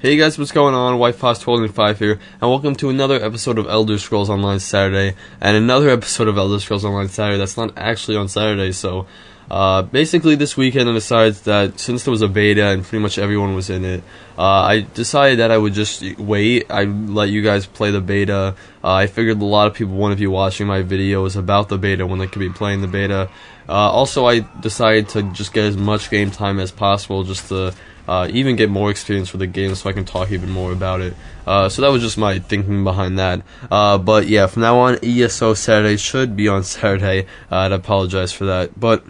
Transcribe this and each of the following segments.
Hey guys, what's going on? WhiteFox1205 here, and welcome to another episode of Elder Scrolls Online Saturday, and another episode of Elder Scrolls Online Saturday that's not actually on Saturday. So basically this weekend I decided that since there was a beta and pretty much everyone was in it, I decided that I would just wait. I'd let you guys play the beta. I figured a lot of people wouldn't be watching my videos about the beta when they could be playing the beta. Also, I decided to just get as much game time as possible just to even get more experience for the game so I can talk even more about it. So that was just my thinking behind that. But yeah, from now on, ESO Saturday should be on Saturday. I'd apologize for that. But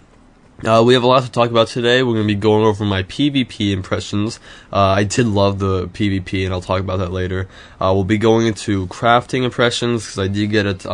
we have a lot to talk about today. We're going to be going over my PvP impressions. I did love the PvP, and I'll talk about that later. We'll be going into crafting impressions, because I did get it.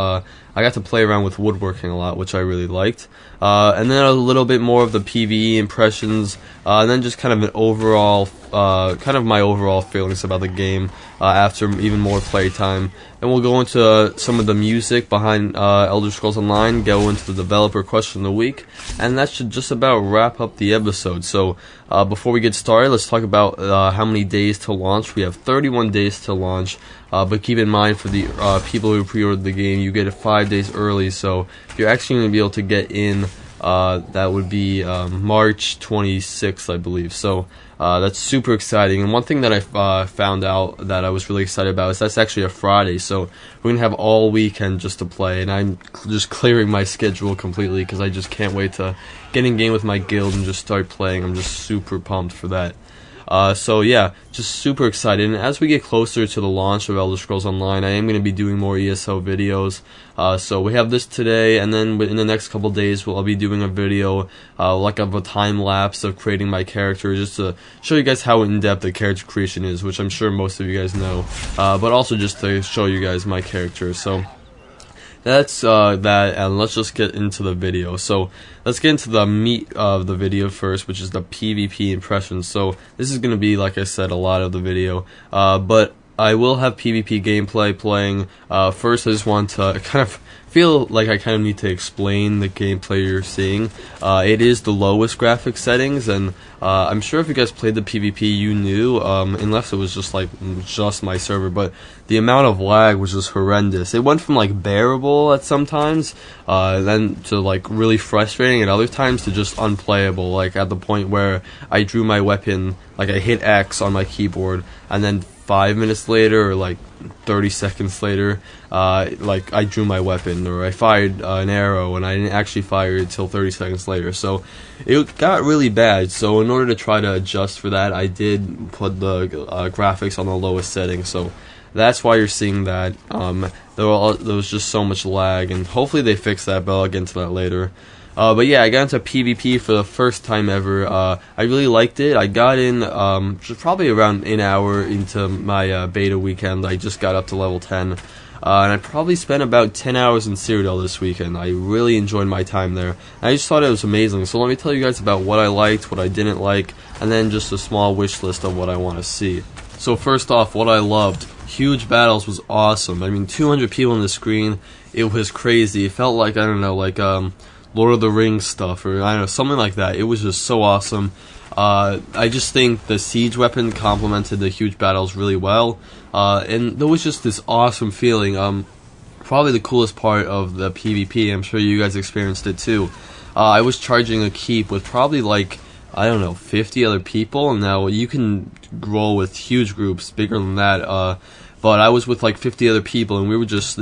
I got to play around with woodworking a lot, which I really liked. And then a little bit more of the PvE impressions, and then just kind of an overall, my overall feelings about the game after even more playtime. And we'll go into some of the music behind Elder Scrolls Online, go into the developer question of the week, and that should just about wrap up the episode. So before we get started, let's talk about how many days to launch. We have 31 days to launch. But keep in mind, for the people who pre-ordered the game, you get it 5 days early, so you're actually going to be able to get in, that would be March 26th, I believe. So that's super exciting. And one thing that I found out that I was really excited about is that's actually a Friday, so we're going to have all weekend just to play, and I'm just clearing my schedule completely because I just can't wait to get in game with my guild and just start playing. I'm just super pumped for that. So yeah, just super excited. And as we get closer to the launch of Elder Scrolls Online, I am going to be doing more ESO videos. So we have this today, and then in the next couple days I'll be doing a video like of a time lapse of creating my character, just to show you guys how in-depth the character creation is, which I'm sure most of you guys know, but also just to show you guys my character. So that's that, and let's just get into the video. So let's get into the meat of the video first, which is the PvP impressions. So this is going to be, like I said, a lot of the video, but I will have PvP gameplay playing. First, I just want to kind of feel like I kind of need to explain the gameplay you're seeing. It is the lowest graphics settings, and I'm sure if you guys played the PvP, you knew, unless it was just my server, but the amount of lag was just horrendous. It went from bearable at some times, then to really frustrating at other times, to just unplayable, at the point where I drew my weapon, I hit X on my keyboard, and then 5 minutes later, or 30 seconds later, I drew my weapon, or I fired an arrow and I didn't actually fire it until 30 seconds later. So it got really bad. So in order to try to adjust for that, I did put the graphics on the lowest setting. So that's why you're seeing that. There was just so much lag, and hopefully they fix that, but I'll get into that later. But yeah, I got into PvP for the first time ever. I really liked it. I got in just probably around an hour into my beta weekend. I just got up to level 10. And I probably spent about 10 hours in Cyrodiil this weekend. I really enjoyed my time there. I just thought it was amazing. So let me tell you guys about what I liked, what I didn't like, and then just a small wish list of what I want to see. So first off, what I loved. Huge battles was awesome. I mean, 200 people on the screen. It was crazy. It felt like, I don't know, Lord of the Rings stuff, or I don't know, something like that. It was just so awesome. I just think the siege weapon complemented the huge battles really well, and there was just this awesome feeling. Probably the coolest part of the PvP, I'm sure you guys experienced it too. I was charging a keep with probably I don't know, 50 other people, and now you can roll with huge groups, bigger than that, but I was with 50 other people, and we were just,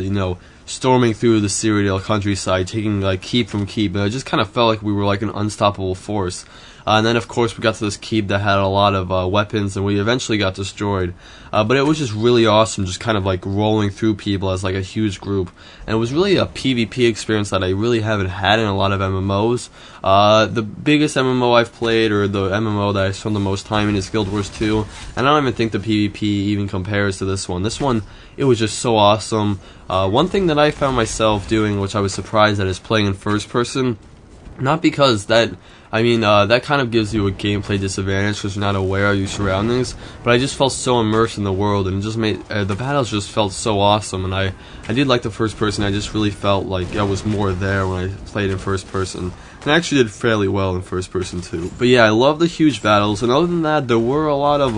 storming through the Cyrodiil countryside, taking keep from keep, and it just kind of felt like we were an unstoppable force. And then of course we got to this keep that had a lot of weapons, and we eventually got destroyed. But it was just really awesome, just kind of rolling through people as a huge group. And it was really a PvP experience that I really haven't had in a lot of MMOs. The biggest MMO I've played, or the MMO that I spent the most time in, is Guild Wars 2. And I don't even think the PvP even compares to this one. This one, it was just so awesome. One thing that I found myself doing, which I was surprised at, is playing in first person. Not because that kind of gives you a gameplay disadvantage because you're not aware of your surroundings, but I just felt so immersed in the world, and it just made the battles just felt so awesome. And I did like the first person. I just really felt like I was more there when I played in first person. and I actually did fairly well in first person too. But yeah, I love the huge battles, and other than that, there were a lot of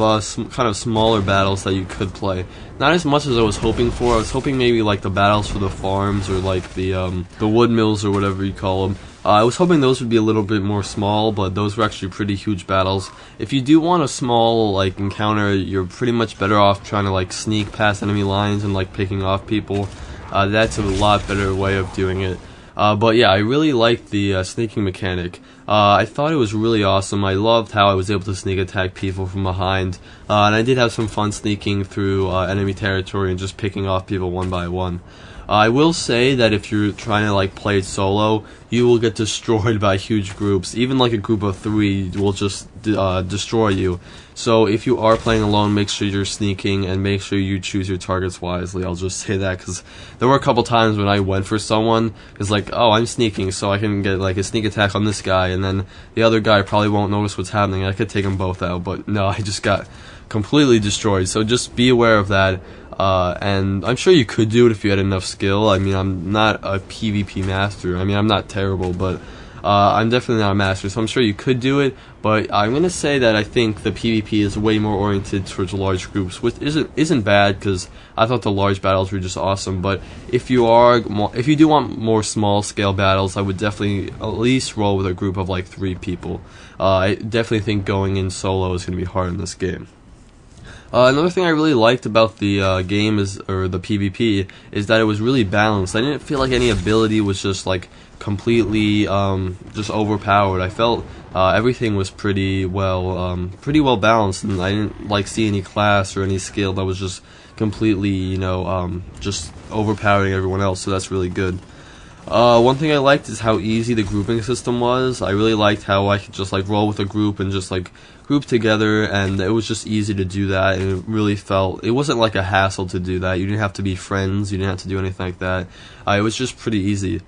kind of smaller battles that you could play. Not as much as I was hoping for. I was hoping maybe like the battles for the farms, or like the wood mills, or whatever you call them. I was hoping those would be a little bit more small, but those were actually pretty huge battles. If you do want a small like encounter, you're pretty much better off trying to like sneak past enemy lines and like picking off people. That's a lot better way of doing it. But yeah, I really liked the sneaking mechanic. I thought it was really awesome. I loved how I was able to sneak attack people from behind, and I did have some fun sneaking through enemy territory and just picking off people one by one. I will say that if you're trying to like play it solo, you will get destroyed by huge groups. Even like a group of 3 will just destroy you. So if you are playing alone, make sure you're sneaking and make sure you choose your targets wisely. I'll just say that because there were a couple times when I went for someone, it's like, oh, I'm sneaking, so I can get like a sneak attack on this guy, and then the other guy probably won't notice what's happening. I could take them both out, but no, I just got completely destroyed. So just be aware of that. And I'm sure you could do it if you had enough skill. I mean, I'm not a PvP master. I mean, I'm not terrible, but I'm definitely not a master, so I'm sure you could do it. But I'm gonna say that I think the PvP is way more oriented towards large groups, which isn't bad, because I thought the large battles were just awesome. But if you do want more small scale battles, I would definitely at least roll with a group of like 3 people. I definitely think going in solo is gonna be hard in this game. Another thing I really liked about the game or the PvP, is that it was really balanced. I didn't feel like any ability was just like completely just overpowered. I felt everything was pretty well balanced, and I didn't like see any class or any skill that was just completely just overpowering everyone else. So that's really good. One thing I liked is how easy the grouping system was. I really liked how I could just like roll with a group and just like group together, and it was just easy to do that, and it really felt, it wasn't like a hassle to do that. You didn't have to be friends, you didn't have to do anything like that. It was just pretty easy.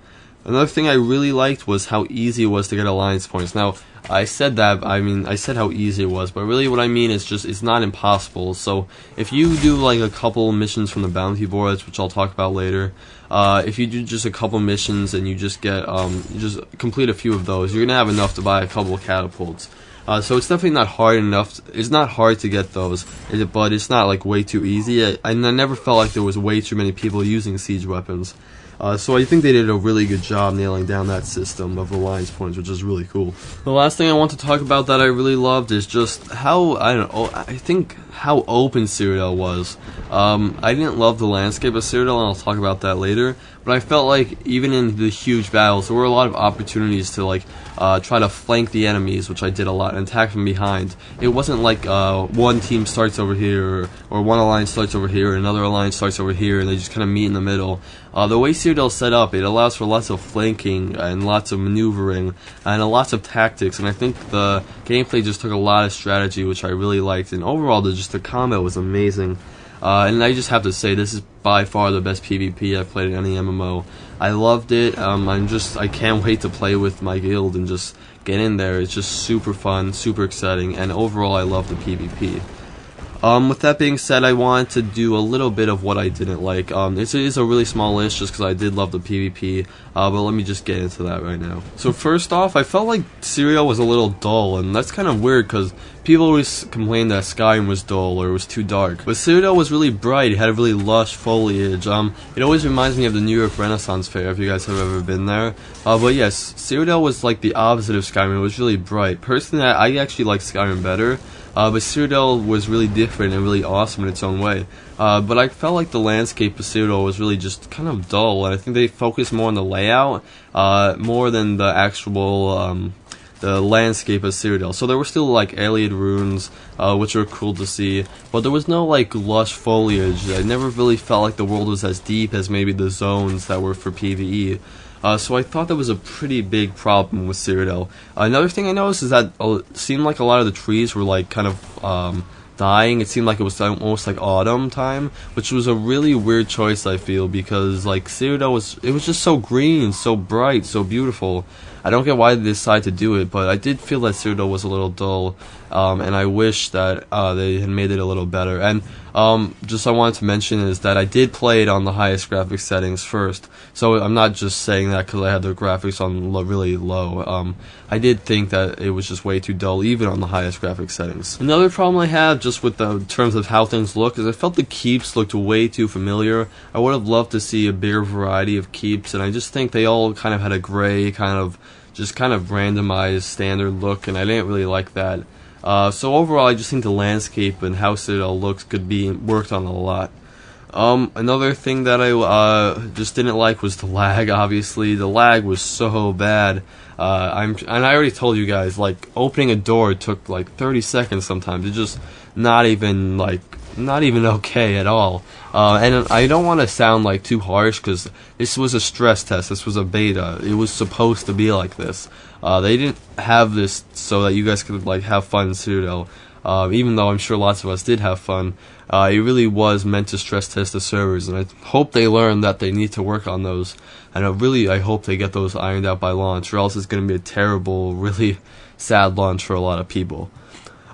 Another thing I really liked was how easy it was to get alliance points. Now, I said that, I said how easy it was, but really what I mean is just, it's not impossible. So, if you do like a couple missions from the bounty boards, which I'll talk about later, if you do just a couple missions and you just get, you just complete a few of those, you're gonna have enough to buy a couple of catapults. So it's definitely not hard enough. It's not hard to get those, but it's not like way too easy. I never felt like there was way too many people using siege weapons. So I think they did a really good job nailing down that system of alliance points, which is really cool. The last thing I want to talk about that I really loved is just how, I think how open Cyrodiil was. I didn't love the landscape of Cyrodiil, and I'll talk about that later, but I felt like even in the huge battles, there were a lot of opportunities to like try to flank the enemies, which I did a lot, and attack from behind. It wasn't like one team starts over here, or one alliance starts over here, and another alliance starts over here, and they just kind of meet in the middle. The way Cyrodiil is set up, it allows for lots of flanking and lots of maneuvering and lots of tactics, and I think the gameplay just took a lot of strategy, which I really liked, and overall the combat was amazing. And I just have to say, this is by far the best PvP I've played in any MMO. I loved it. I can't wait to play with my guild and just get in there. It's just super fun, super exciting, and overall I love the PvP. With that being said, I wanted to do a little bit of what I didn't like. It is a really small list just because I did love the PvP, but let me just get into that right now. So first off, I felt like Cyrodiil was a little dull, and that's kind of weird because people always complained that Skyrim was dull or it was too dark. But Cyrodiil was really bright, it had a really lush foliage. It always reminds me of the New York Renaissance Fair, if you guys have ever been there. But yes, Cyrodiil was like the opposite of Skyrim, it was really bright. Personally, I actually like Skyrim better. But Cyrodiil was really different and really awesome in its own way. But I felt like the landscape of Cyrodiil was really just kind of dull, and I think they focused more on the layout, more than the actual, the landscape of Cyrodiil. So there were still like alien ruins, which were cool to see, but there was no like lush foliage. I never really felt like the world was as deep as maybe the zones that were for PvE. So I thought that was a pretty big problem with Cyrodiil. Another thing I noticed is that it seemed like a lot of the trees were like kind of dying. It seemed like it was almost like autumn time, which was a really weird choice, I feel, because like Cyrodiil was just so green, so bright, so beautiful. I don't get why they decided to do it, but I did feel that Cyrodiil was a little dull. and I wish that they had made it a little better. And just I wanted to mention is that I did play it on the highest graphics settings first, so I'm not just saying that because I had the graphics on really low. I did think that it was just way too dull even on the highest graphics settings. Another problem I have just with the terms of how things look is I felt the keeps looked way too familiar. I would have loved to see a bigger variety of keeps, and I just think they all kind of had a gray kind of randomized standard look, and I didn't really like that. So overall, I just think the landscape and how Citadel looks could be worked on a lot. Another thing that I just didn't like was the lag. Obviously, the lag was so bad. And I already told you guys, like, opening a door took like 30 seconds sometimes. It's just not even okay at all. And I don't want to sound like too harsh because this was a stress test. This was a beta. It was supposed to be like this. They didn't have this so that you guys could like have fun in Citadel. Even though I'm sure lots of us did have fun, it really was meant to stress test the servers, and I hope they learn that they need to work on those. And I hope they get those ironed out by launch, or else it's going to be a terrible, really sad launch for a lot of people.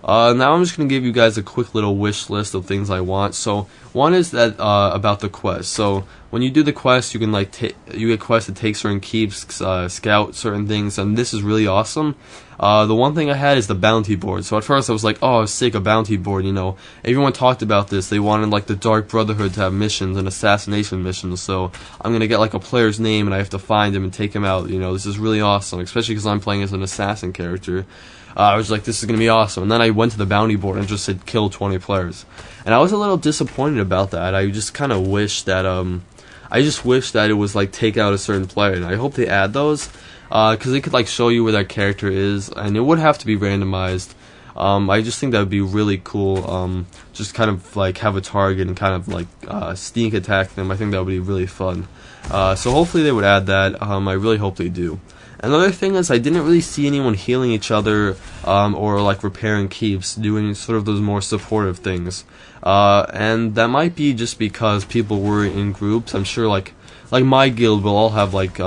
Now I'm just going to give you guys a quick little wish list of things I want. So one is that about the quest. So when you do the quest, you can you get quests to take certain keeps, scout certain things, and this is really awesome. The one thing I had is the bounty board. So at first I was like, oh, sick, a bounty board, you know. Everyone talked about this. They wanted like the Dark Brotherhood to have missions and assassination missions. So I'm going to get like a player's name and I have to find him and take him out. You know, this is really awesome, especially because I'm playing as an assassin character. I was like, this is going to be awesome. And then I went to the bounty board and just said, kill 20 players. And I was a little disappointed about that. I just kind of wish that, it was like take out a certain player. And I hope they add those, because they could like show you where that character is. And it would have to be randomized. I just think that would be really cool. Just kind of like have a target and kind of like sneak attack them. I think that would be really fun. So hopefully they would add that. I really hope they do. Another thing is I didn't really see anyone healing each other or like repairing keeps, doing sort of those more supportive things. And that might be just because people were in groups. I'm sure like my guild will all have like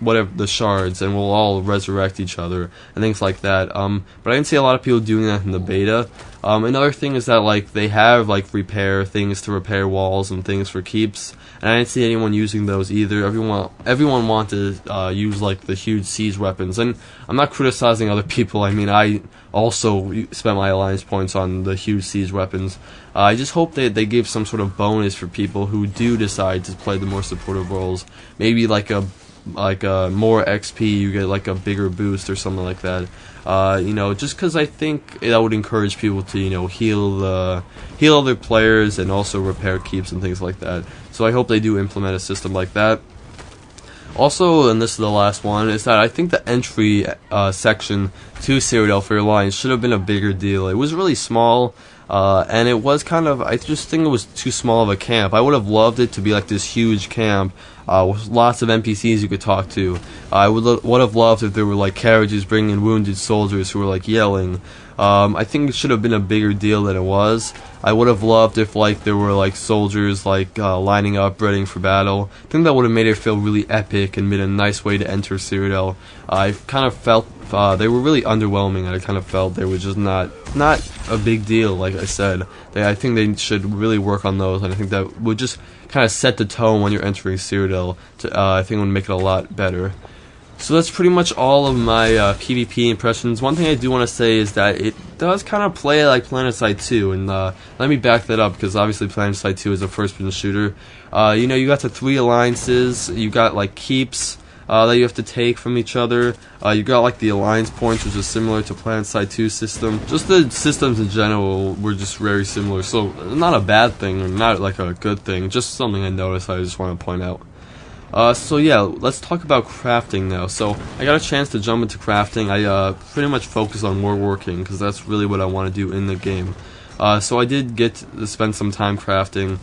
whatever the shards, and we'll all resurrect each other and things like that. But I didn't see a lot of people doing that in the beta. Another thing is that like they have like repair things to repair walls and things for keeps, and I didn't see anyone using those either. Everyone wanted to use like the huge siege weapons, and I'm not criticizing other people. I mean, I also spent my alliance points on the huge siege weapons. I just hope that they give some sort of bonus for people who do decide to play the more supportive roles. Maybe like a more XP, you get like a bigger boost or something like that. You know, just because I think that would encourage people to, you know, heal other players and also repair keeps and things like that. So I hope they do implement a system like that. Also, and this is the last one, is that I think the entry section to Citadel for your alliance should have been a bigger deal. It was really small. And it was kind of, I just think it was too small of a camp. I would have loved it to be like this huge camp with lots of NPCs you could talk to. I would have loved if there were like carriages bringing wounded soldiers who were like yelling. I think it should have been a bigger deal than it was. I would have loved if like there were like soldiers like lining up ready for battle. I think that would have made it feel really epic and made a nice way to enter Citadel. I kind of felt they were really underwhelming, and I kind of felt they were just not a big deal. Like I said, I think they should really work on those, and I think that would just kind of set the tone when you're entering Citadel. I think it would make it a lot better. So that's pretty much all of my PvP impressions. One thing I do want to say is that it does kind of play like PlanetSide 2, and let me back that up, because obviously PlanetSide 2 is a first-person shooter. You know, you got the 3 alliances, you got like keeps that you have to take from each other. You got like the alliance points, which is similar to PlanetSide 2 system. Just the systems in general were just very similar, so not a bad thing, or not like a good thing, just something I noticed I just want to point out. So yeah, let's talk about crafting now. So I got a chance to jump into crafting. I pretty much focused on woodworking, because that's really what I want to do in the game. So I did get to spend some time crafting.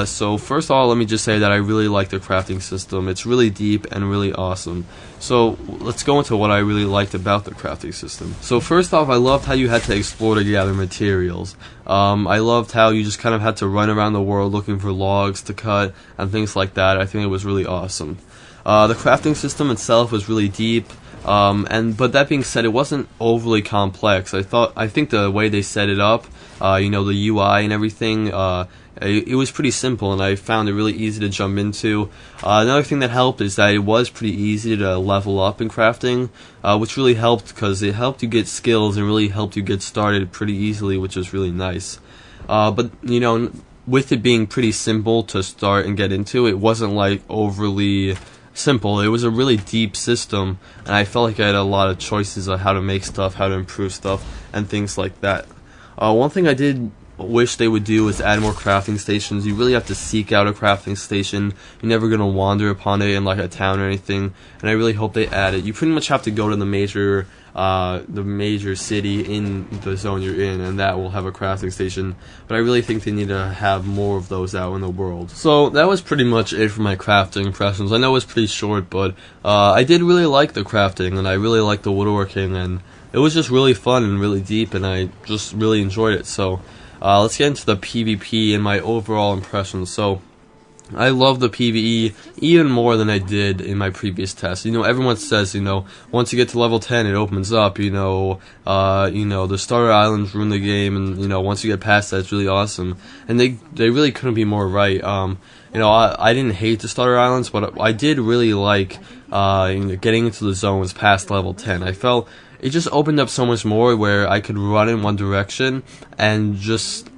So first of all, let me just say that I really like the crafting system. It's really deep and really awesome. So let's go into what I really liked about the crafting system. So first off, I loved how you had to explore to gather materials. I loved how you just kind of had to run around the world looking for logs to cut and things like that. I think it was really awesome. The crafting system itself was really deep. But that being said, it wasn't overly complex. I think the way they set it up, the UI and everything, it was pretty simple, and I found it really easy to jump into. Another thing that helped is that it was pretty easy to level up in crafting, which really helped because it helped you get skills and really helped you get started pretty easily, which was really nice. But with it being pretty simple to start and get into, it wasn't like overly simple. It was a really deep system, and I felt like I had a lot of choices on how to make stuff, how to improve stuff, and things like that. One thing I did wish they would do is add more crafting stations. You really have to seek out a crafting station. You're never going to wander upon it in like a town or anything, and I really hope they add it. You pretty much have to go to the major city in the zone you're in, and that will have a crafting station. But I really think they need to have more of those out in the world. So that was pretty much it for my crafting impressions. I know it was pretty short, but I did really like the crafting, and I really liked the woodworking, and it was just really fun and really deep, and I just really enjoyed it. So let's get into the PvP and my overall impressions. So I love the PvE even more than I did in my previous test. Everyone says, once you get to level 10, it opens up. The starter islands ruin the game, and once you get past that, it's really awesome. And they really couldn't be more right. I didn't hate the starter islands, but I did really like getting into the zones past level 10. I felt it just opened up so much more where I could run in one direction and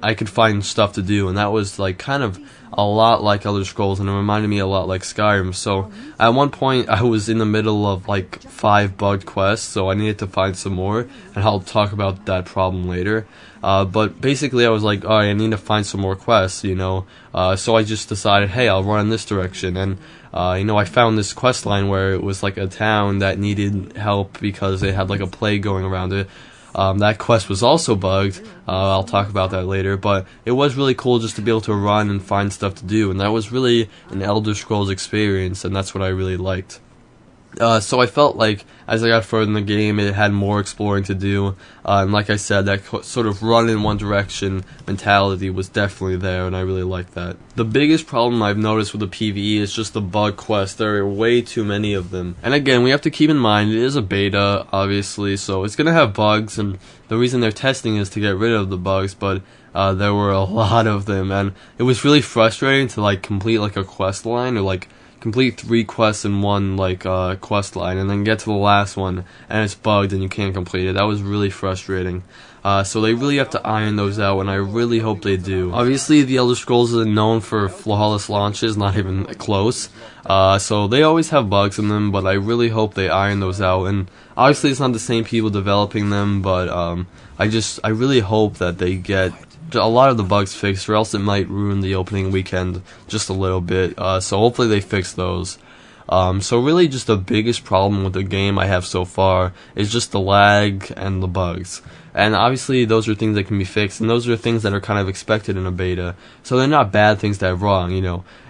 I could find stuff to do, and that was like kind of a lot like Elder Scrolls, and it reminded me a lot like Skyrim. So at one point I was in the middle of like 5 bugged quests, so I needed to find some more, and I'll talk about that problem later. But basically I was like, alright, I need to find some more quests, so I just decided, hey, I'll run in this direction, and I found this quest line where it was like a town that needed help because they had like a plague going around it. That quest was also bugged. I'll talk about that later, but it was really cool just to be able to run and find stuff to do, and that was really an Elder Scrolls experience, and that's what I really liked. So I felt like as I got further in the game, it had more exploring to do, and like I said, that sort of run in one direction mentality was definitely there, and I really liked that. The biggest problem I've noticed with the PvE is just the bug quests. There are way too many of them, and again, we have to keep in mind it is a beta, obviously, so it's gonna have bugs, and the reason they're testing is to get rid of the bugs, but there were a lot of them, and it was really frustrating to like complete like a quest line, or like complete 3 quests in one quest line, and then get to the last one and it's bugged and you can't complete it. That was really frustrating. So they really have to iron those out, and I really hope they do. Obviously, the Elder Scrolls is known for flawless launches, not even close. So they always have bugs in them, but I really hope they iron those out. And obviously, it's not the same people developing them, but I really hope that they get a lot of the bugs fixed, or else it might ruin the opening weekend just a little bit. So hopefully they fix those. So really just the biggest problem with the game I have so far is just the lag and the bugs. And obviously those are things that can be fixed, and those are things that are kind of expected in a beta. So they're not bad things to have wrong,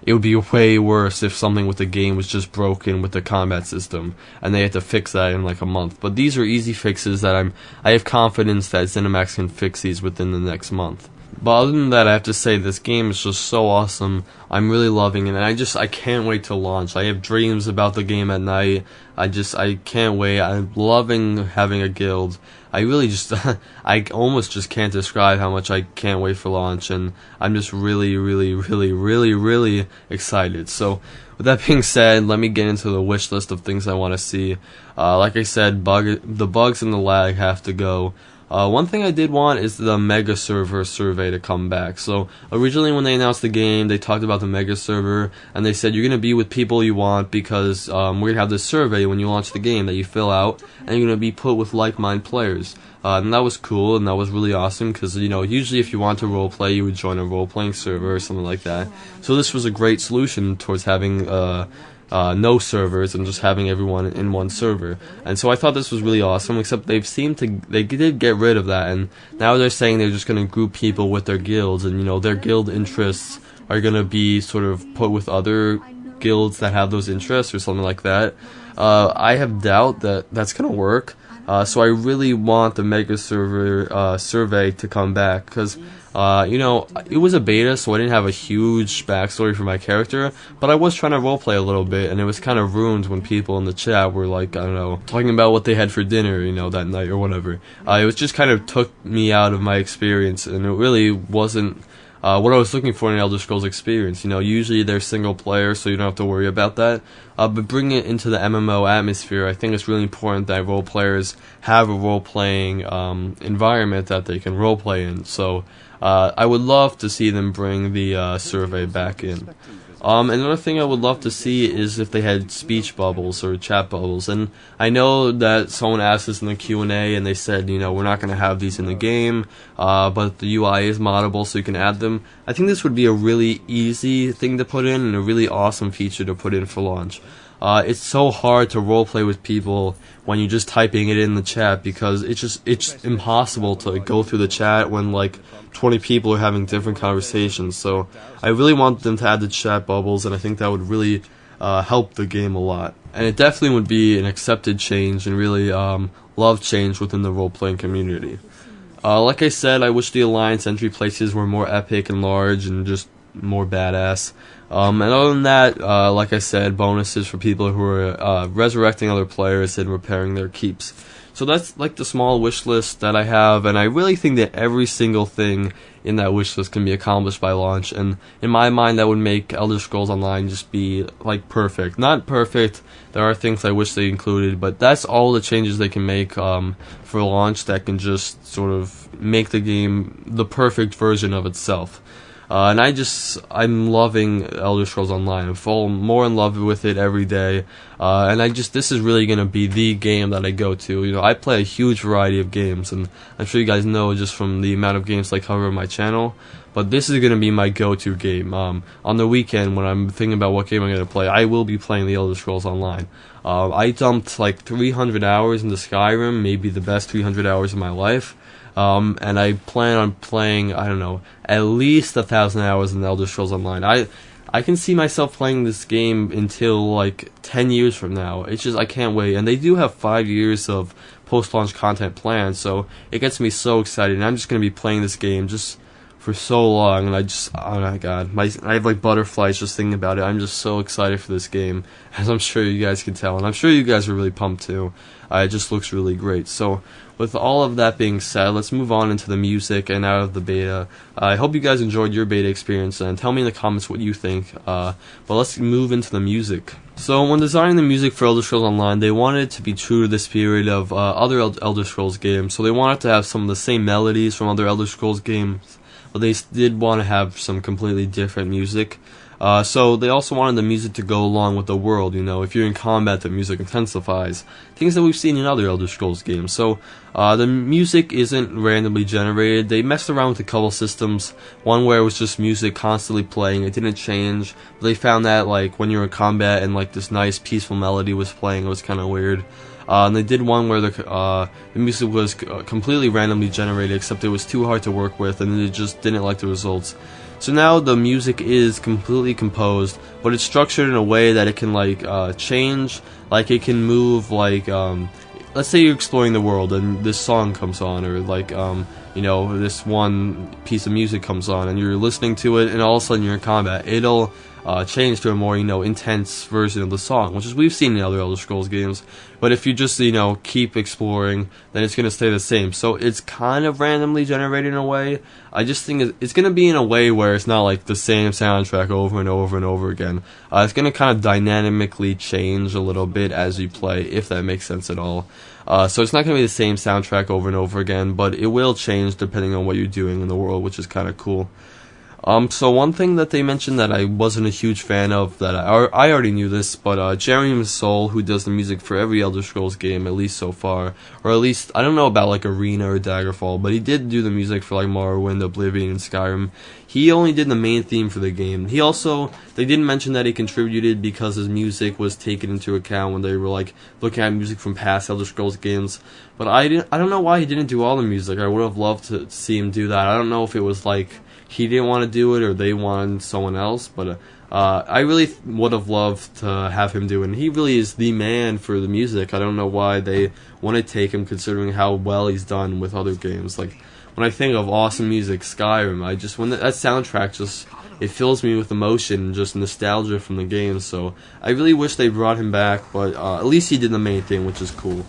It would be way worse if something with the game was just broken with the combat system, and they had to fix that in like a month. But these are easy fixes that I have confidence that Zenimax can fix these within the next month. But other than that, I have to say this game is just so awesome. I'm really loving it, and I can't wait to launch. I have dreams about the game at night. I can't wait. I'm loving having a guild. I really just, I almost just can't describe how much I can't wait for launch, and I'm just really, really, really, really, really excited. So, with that being said, let me get into the wish list of things I want to see. Like I said, the bugs and the lag have to go. One thing I did want is the Mega Server survey to come back. So originally when they announced the game, they talked about the Mega Server, and they said you're going to be with people you want because we're going to have this survey when you launch the game that you fill out, and you're going to be put with like-minded players. And that was cool, and that was really awesome because, usually if you want to roleplay, you would join a role-playing server or something like that. So this was a great solution towards having no servers and just having everyone in one server. And so I thought this was really awesome, except they did get rid of that, and now they're saying they're just going to group people with their guilds, and their guild interests are going to be sort of put with other guilds that have those interests or something like that. I have doubt that that's going to work. So I really want the Mega Server survey to come back, because you know, it was a beta, so I didn't have a huge backstory for my character, but I was trying to roleplay a little bit, and it was kind of ruined when people in the chat were like, I don't know, talking about what they had for dinner, you know, that night or whatever. It was just kind of took me out of my experience, and it really wasn't what I was looking for in an Elder Scrolls experience. You know, usually they're single player, so you don't have to worry about that. But bringing it into the MMO atmosphere, I think it's really important that role players have a role-playing environment that they can role-play in. So I would love to see them bring the survey back in. Another thing I would love to see is if they had speech bubbles or chat bubbles. And I know that someone asked this in the Q&A, and they said, you know, we're not going to have these in the game, but the UI is moddable, so you can add them. I think this would be a really easy thing to put in, and a really awesome feature to put in for launch. It's so hard to roleplay with people when you're just typing it in the chat, because it's impossible to go through the chat when like 20 people are having different conversations. So I really want them to add the chat bubbles, and I think that would really help the game a lot. And it definitely would be an accepted change and really loved change within the role-playing community. Like I said, I wish the Alliance entry places were more epic and large and just more badass. And other than that, like I said, bonuses for people who are resurrecting other players and repairing their keeps. So that's like the small wish list that I have, and I really think that every single thing in that wish list can be accomplished by launch, and in my mind that would make Elder Scrolls Online just be like perfect. Not perfect, there are things I wish they included, but that's all the changes they can make for launch that can just sort of make the game the perfect version of itself. And I'm loving Elder Scrolls Online. I'm more in love with it every day. And this is really going to be the game that I go to. You know, I play a huge variety of games, and I'm sure you guys know just from the amount of games I cover on my channel. But this is going to be my go-to game. On the weekend, when I'm thinking about what game I'm going to play, I will be playing the Elder Scrolls Online. I dumped like 300 hours into Skyrim, maybe the best 300 hours of my life. And I plan on playing, I don't know, at least 1,000 hours in Elder Scrolls Online. I can see myself playing this game until like 10 years from now. It's just, I can't wait. And they do have 5 years of post-launch content planned, so it gets me so excited. And I'm just going to be playing this game just for so long, and oh my god, I have like butterflies just thinking about it. I'm just so excited for this game, as I'm sure you guys can tell, and I'm sure you guys are really pumped too. It just looks really great. So with all of that being said, let's move on into the music and out of the beta. I hope you guys enjoyed your beta experience, and tell me in the comments what you think. But let's move into the music. So when designing the music for Elder Scrolls Online, they wanted it to be true to the spirit of other Elder Scrolls games. So they wanted to have some of the same melodies from other Elder Scrolls games, but they did want to have some completely different music. So they also wanted the music to go along with the world. You know, if you're in combat, the music intensifies. Things that we've seen in other Elder Scrolls games. So the music isn't randomly generated. They messed around with a couple systems. One where it was just music constantly playing. It didn't change. But they found that like when you were in combat and like this nice peaceful melody was playing, it was kind of weird. And they did one where the music was completely randomly generated, except it was too hard to work with, and it just didn't like the results. So now the music is completely composed, but it's structured in a way that it can like change, like it can move, like let's say you're exploring the world and this song comes on, or like you know, this one piece of music comes on and you're listening to it, and all of a sudden you're in combat. It'll change to a more, you know, intense version of the song, which is we've seen in other Elder Scrolls games. But if you just, you know, keep exploring, then it's going to stay the same. So it's kind of randomly generated in a way. I just think it's going to be in a way where it's not like the same soundtrack over and over and over again. It's going to kind of dynamically change a little bit as you play, if that makes sense at all. So it's not going to be the same soundtrack over and over again, but it will change depending on what you're doing in the world, which is kind of cool. So one thing that they mentioned that I wasn't a huge fan of, that I already knew this, but Jeremy Soul, who does the music for every Elder Scrolls game, at least so far, or at least, I don't know about like Arena or Daggerfall, but he did do the music for like Morrowind, Oblivion, and Skyrim. He only did the main theme for the game. They didn't mention that he contributed because his music was taken into account when they were like looking at music from past Elder Scrolls games. But I don't know why he didn't do all the music. I would have loved to see him do that. I don't know if it was like he didn't want to do it or they wanted someone else, but I really would have loved to have him do it. And he really is the man for the music. I don't know why they want to take him, considering how well he's done with other games. Like, when I think of awesome music, Skyrim, when that soundtrack just, it fills me with emotion and just nostalgia from the game. So I really wish they brought him back, but at least he did the main thing, which is cool.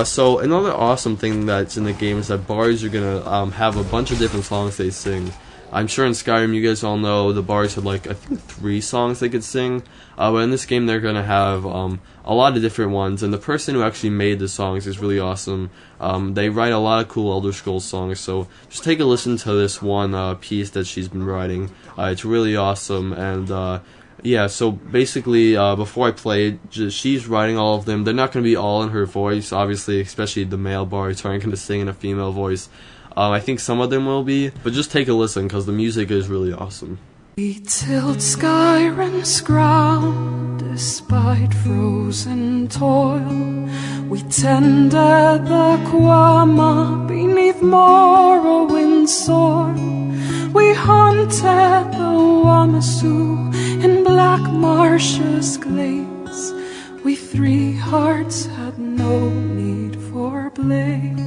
So another awesome thing that's in the game is that bards are gonna have a bunch of different songs they sing. I'm sure in Skyrim, you guys all know the bards had like, I think 3 songs they could sing, but in this game they're gonna have a lot of different ones, and the person who actually made the songs is really awesome. They write a lot of cool Elder Scrolls songs, so just take a listen to this one piece that she's been writing. It's really awesome, and yeah, so basically, before I play, she's writing all of them. They're not going to be all in her voice, obviously, especially the male bards aren't going to sing in a female voice. I think some of them will be, but just take a listen, because the music is really awesome. We tilled Skyrim's ground despite frozen toil. We tended the Quama beneath Morrowind's soil. We hunted the Wamasu in Black Marsh's glades. We 3 hearts had no need for blades.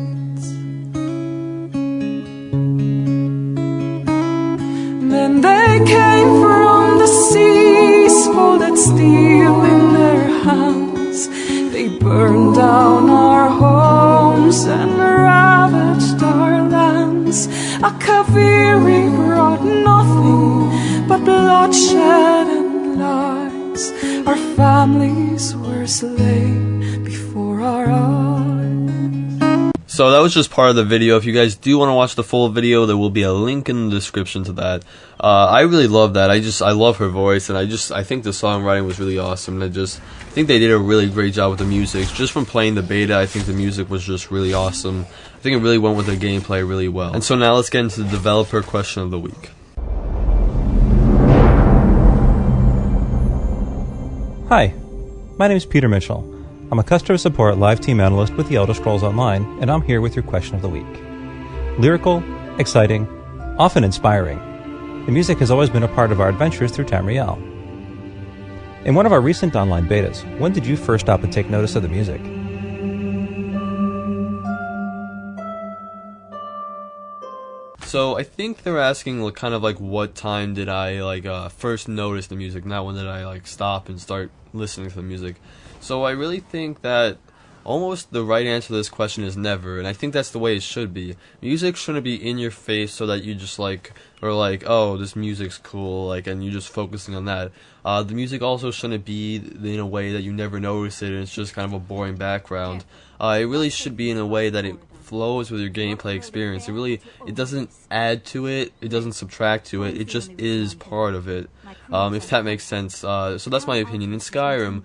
Then they came from the seas, folded steel in their hands. They burned down our homes and ravaged our lands. A Kaviri brought nothing but bloodshed and lies. Our families were slain before our eyes. So that was just part of the video. If you guys do want to watch the full video, there will be a link in the description to that. I really love that. I love her voice, and I think the songwriting was really awesome. And I think they did a really great job with the music. Just from playing the beta, I think the music was just really awesome. I think it really went with the gameplay really well. And so now let's get into the developer question of the week. Hi, my name is Peter Mitchell. I'm a customer support live team analyst with the Elder Scrolls Online, and I'm here with your question of the week. Lyrical, exciting, often inspiring, the music has always been a part of our adventures through Tamriel. In one of our recent online betas, when did you first stop and take notice of the music? So I think they're asking kind of like what time did I first notice the music, not when did I stop and start listening to the music. So I really think that almost the right answer to this question is never, and I think that's the way it should be. Music shouldn't be in your face so that you just oh, this music's cool, and you just focusing on that. The music also shouldn't be in a way that you never notice it and it's just kind of a boring background. It really should be in a way that it flows with your gameplay experience. It doesn't add to it, it doesn't subtract to it, it just is part of it, if that makes sense. So that's my opinion. In Skyrim,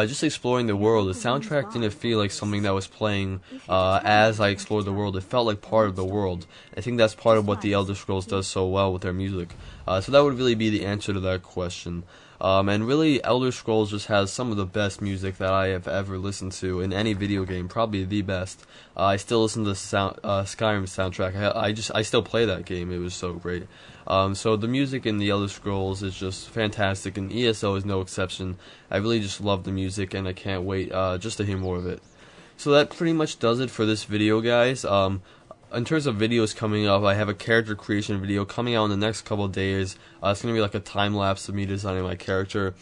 just exploring the world, the soundtrack didn't feel like something that was playing as I explored the world. It felt like part of the world. I think that's part of what the Elder Scrolls does so well with their music. So that would really be the answer to that question. And really, Elder Scrolls just has some of the best music that I have ever listened to in any video game, probably the best. I still listen to the Skyrim soundtrack. I still play that game. It was so great. So the music in the Elder Scrolls is just fantastic, and ESO is no exception. I really just love the music, and I can't wait just to hear more of it. So that pretty much does it for this video, guys. In terms of videos coming up, I have a character creation video coming out in the next couple of days. It's going to be like a time-lapse of me designing my character.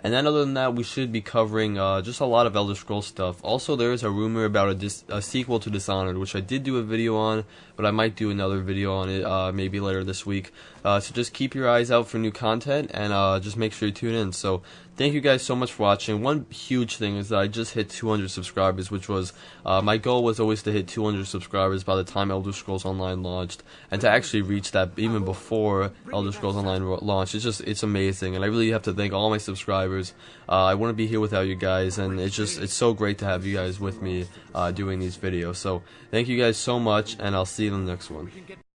And then other than that, we should be covering just a lot of Elder Scrolls stuff. Also, there is a rumor about a sequel to Dishonored, which I did do a video on, but I might do another video on it maybe later this week. So just keep your eyes out for new content, and just make sure you tune in. So thank you guys so much for watching. One huge thing is that I just hit 200 subscribers, which was my goal was always to hit 200 subscribers by the time Elder Scrolls Online launched, and to actually reach that even before Elder Scrolls Online launched. It's amazing, and I really have to thank all my subscribers. I wouldn't be here without you guys, and it's so great to have you guys with me doing these videos. So thank you guys so much, and I'll see you in the next one.